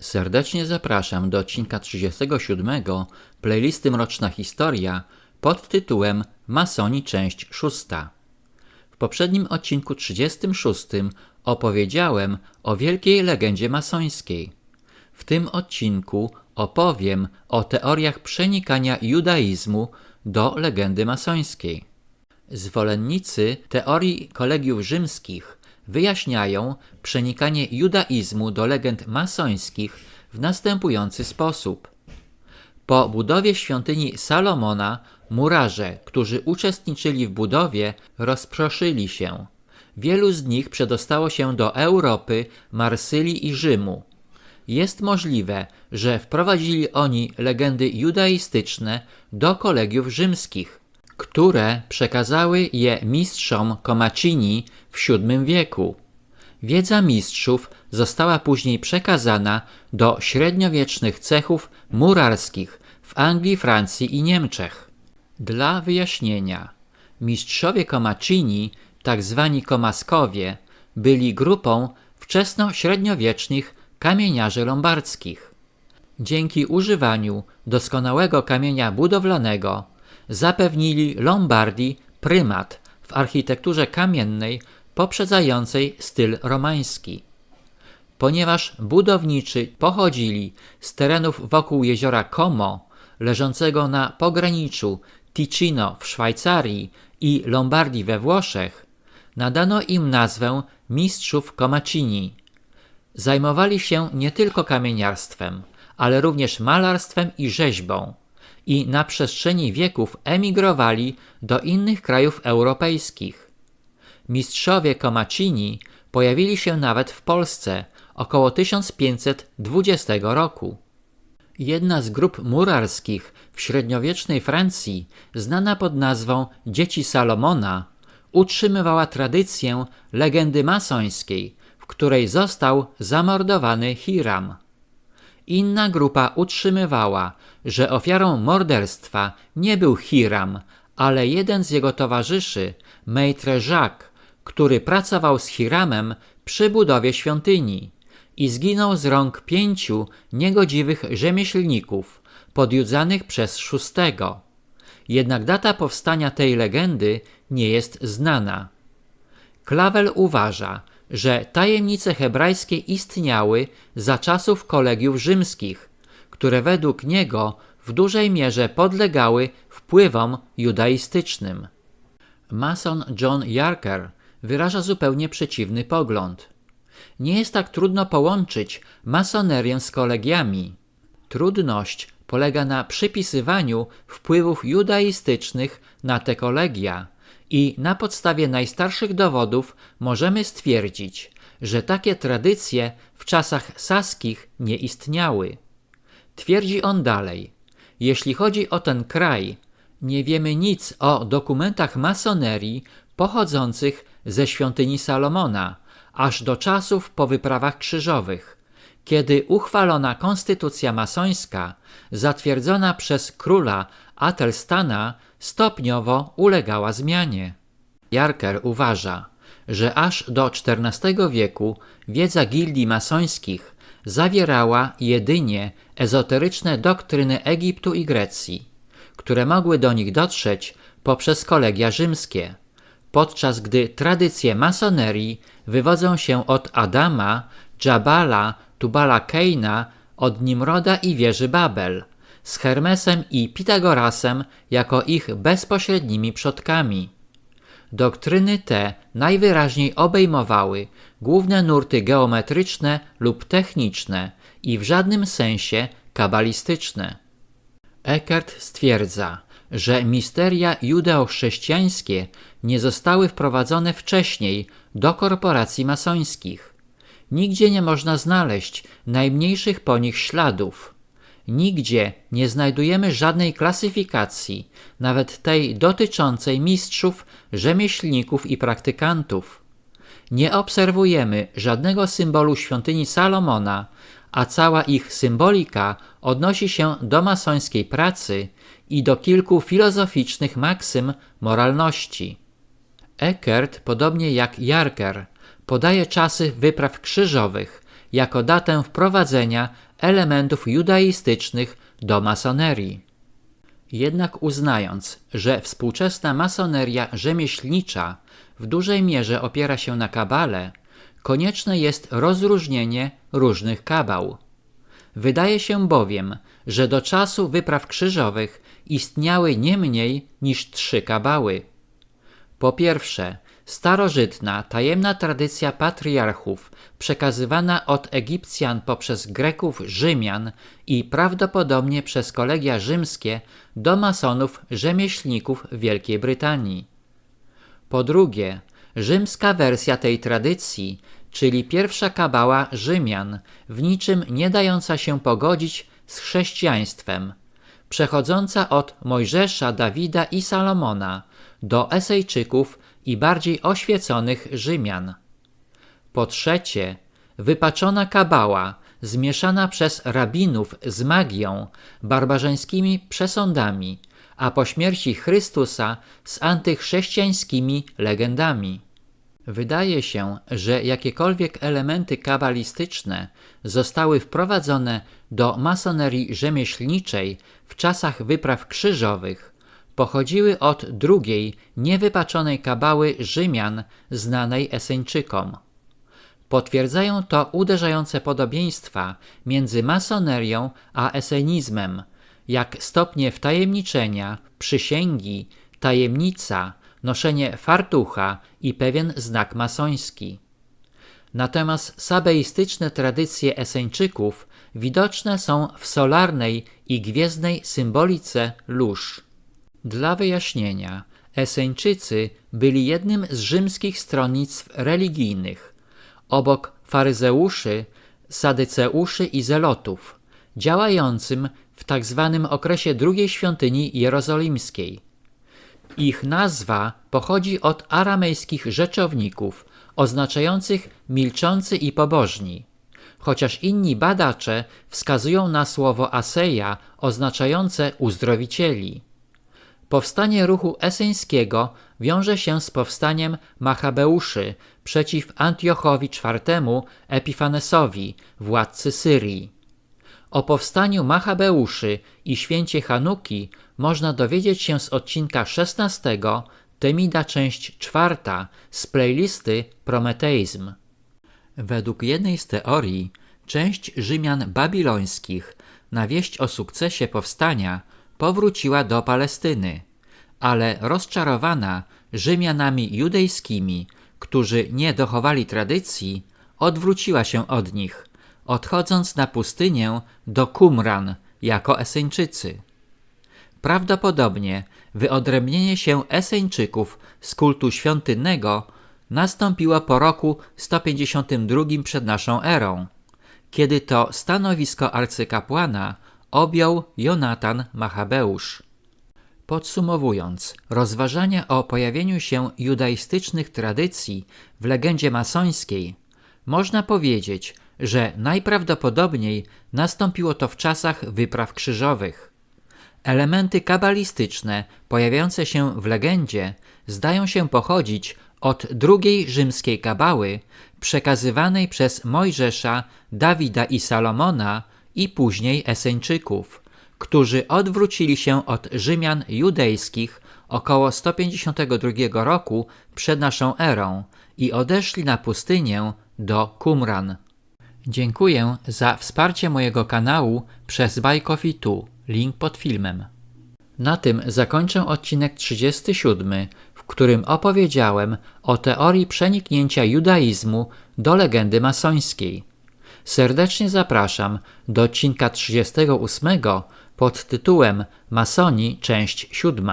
Serdecznie zapraszam do odcinka 37 playlisty Mroczna Historia pod tytułem Masoni część 6. W poprzednim odcinku 36 opowiedziałem o wielkiej legendzie masońskiej. W tym odcinku opowiem o teoriach przenikania judaizmu do legendy masońskiej. Zwolennicy teorii kolegiów rzymskich wyjaśniają przenikanie judaizmu do legend masońskich w następujący sposób. Po budowie świątyni Salomona murarze, którzy uczestniczyli w budowie, rozproszyli się. Wielu z nich przedostało się do Europy, Marsylii i Rzymu. Jest możliwe, że wprowadzili oni legendy judaistyczne do kolegiów rzymskich, które przekazały je mistrzom Comacini w VII wieku. Wiedza mistrzów została później przekazana do średniowiecznych cechów murarskich w Anglii, Francji i Niemczech. Dla wyjaśnienia, mistrzowie Comacini, tak zwani Komaskowie, byli grupą wczesnośredniowiecznych kamieniarzy lombardzkich. Dzięki używaniu doskonałego kamienia budowlanego zapewnili Lombardii prymat w architekturze kamiennej poprzedzającej styl romański. Ponieważ budowniczy pochodzili z terenów wokół jeziora Como, leżącego na pograniczu Ticino w Szwajcarii i Lombardii we Włoszech, nadano im nazwę mistrzów Comacini. Zajmowali się nie tylko kamieniarstwem, ale również malarstwem i rzeźbą i na przestrzeni wieków emigrowali do innych krajów europejskich. Mistrzowie Comacini pojawili się nawet w Polsce około 1520 roku. Jedna z grup murarskich w średniowiecznej Francji, znana pod nazwą Dzieci Salomona, utrzymywała tradycję legendy masońskiej, w której został zamordowany Hiram. Inna grupa utrzymywała, że ofiarą morderstwa nie był Hiram, ale jeden z jego towarzyszy, Maître Jacques, który pracował z Hiramem przy budowie świątyni i zginął z rąk 5 niegodziwych rzemieślników podjudzanych przez szóstego. Jednak data powstania tej legendy nie jest znana. Klawel uważa, że tajemnice hebrajskie istniały za czasów kolegiów rzymskich, które według niego w dużej mierze podlegały wpływom judaistycznym. Mason John Yarker wyraża zupełnie przeciwny pogląd. Nie jest tak trudno połączyć masonerię z kolegiami. Trudność polega na przypisywaniu wpływów judaistycznych na te kolegia i na podstawie najstarszych dowodów możemy stwierdzić, że takie tradycje w czasach saskich nie istniały. Twierdzi on dalej, jeśli chodzi o ten kraj, nie wiemy nic o dokumentach masonerii pochodzących ze świątyni Salomona, aż do czasów po wyprawach krzyżowych, kiedy uchwalona konstytucja masońska, zatwierdzona przez króla Atelstana, stopniowo ulegała zmianie. Yarker uważa, że aż do XIV wieku wiedza gildii masońskich zawierała jedynie ezoteryczne doktryny Egiptu i Grecji, które mogły do nich dotrzeć poprzez kolegia rzymskie, podczas gdy tradycje masonerii wywodzą się od Adama, Dżabala, Tubala Keina, od Nimroda i wieży Babel, z Hermesem i Pitagorasem jako ich bezpośrednimi przodkami. Doktryny te najwyraźniej obejmowały główne nurty geometryczne lub techniczne i w żadnym sensie kabalistyczne. Eckert stwierdza, że misteria judeo-chrześcijańskie nie zostały wprowadzone wcześniej do korporacji masońskich. Nigdzie nie można znaleźć najmniejszych po nich śladów. Nigdzie nie znajdujemy żadnej klasyfikacji, nawet tej dotyczącej mistrzów, rzemieślników i praktykantów. Nie obserwujemy żadnego symbolu świątyni Salomona, a cała ich symbolika odnosi się do masońskiej pracy i do kilku filozoficznych maksym moralności. Eckert, podobnie jak Yarker, podaje czasy wypraw krzyżowych jako datę wprowadzenia elementów judaistycznych do masonerii. Jednak uznając, że współczesna masoneria rzemieślnicza w dużej mierze opiera się na kabale, konieczne jest rozróżnienie różnych kabał. Wydaje się bowiem, że do czasu wypraw krzyżowych istniały nie mniej niż 3 kabały. Po pierwsze, starożytna, tajemna tradycja patriarchów, przekazywana od Egipcjan poprzez Greków, Rzymian i prawdopodobnie przez kolegia rzymskie do masonów rzemieślników Wielkiej Brytanii. Po drugie, rzymska wersja tej tradycji, czyli pierwsza kabała Rzymian, w niczym nie dająca się pogodzić z chrześcijaństwem, przechodząca od Mojżesza, Dawida i Salomona do Esejczyków i bardziej oświeconych Rzymian. Po trzecie, wypaczona kabała, zmieszana przez rabinów z magią, barbarzyńskimi przesądami, a po śmierci Chrystusa z antychrześcijańskimi legendami. Wydaje się, że jakiekolwiek elementy kabalistyczne zostały wprowadzone do masonerii rzemieślniczej w czasach wypraw krzyżowych, pochodziły od drugiej, niewypaczonej kabały Rzymian znanej Eseńczykom. Potwierdzają to uderzające podobieństwa między masonerią a esenizmem, jak stopnie wtajemniczenia, przysięgi, tajemnica, noszenie fartucha i pewien znak masoński. Natomiast sabeistyczne tradycje Eseńczyków widoczne są w solarnej i gwiezdnej symbolice lóż. Dla wyjaśnienia, Eseńczycy byli jednym z rzymskich stronnictw religijnych, obok faryzeuszy, sadyceuszy i zelotów, działającym w tzw. okresie II świątyni jerozolimskiej. Ich nazwa pochodzi od aramejskich rzeczowników oznaczających milczący i pobożni, chociaż inni badacze wskazują na słowo aseja oznaczające uzdrowicieli. Powstanie ruchu eseńskiego wiąże się z powstaniem Machabeuszy przeciw Antiochowi IV Epifanesowi, władcy Syrii. O powstaniu Machabeuszy i święcie Hanuki można dowiedzieć się z odcinka 16, Temida część 4 z playlisty Prometeizm. Według jednej z teorii część Rzymian babilońskich na wieść o sukcesie powstania powróciła do Palestyny, ale rozczarowana Rzymianami judejskimi, którzy nie dochowali tradycji, odwróciła się od nich, odchodząc na pustynię do Qumran jako Eseńczycy. Prawdopodobnie wyodrębnienie się Eseńczyków z kultu świątynnego nastąpiło po roku 152 przed naszą erą, kiedy to stanowisko arcykapłana objął Jonatan Machabeusz. Podsumowując, rozważania o pojawieniu się judaistycznych tradycji w legendzie masońskiej, można powiedzieć, że najprawdopodobniej nastąpiło to w czasach wypraw krzyżowych. Elementy kabalistyczne pojawiające się w legendzie zdają się pochodzić od drugiej rzymskiej kabały przekazywanej przez Mojżesza, Dawida i Salomona i później Eseńczyków, którzy odwrócili się od Rzymian judejskich około 152 roku przed naszą erą i odeszli na pustynię do Qumran. Dziękuję za wsparcie mojego kanału przez Buy Coffee 2, link pod filmem. Na tym zakończę odcinek 37, w którym opowiedziałem o teorii przeniknięcia judaizmu do legendy masońskiej. Serdecznie zapraszam do odcinka 38 pod tytułem Masoni, część 7.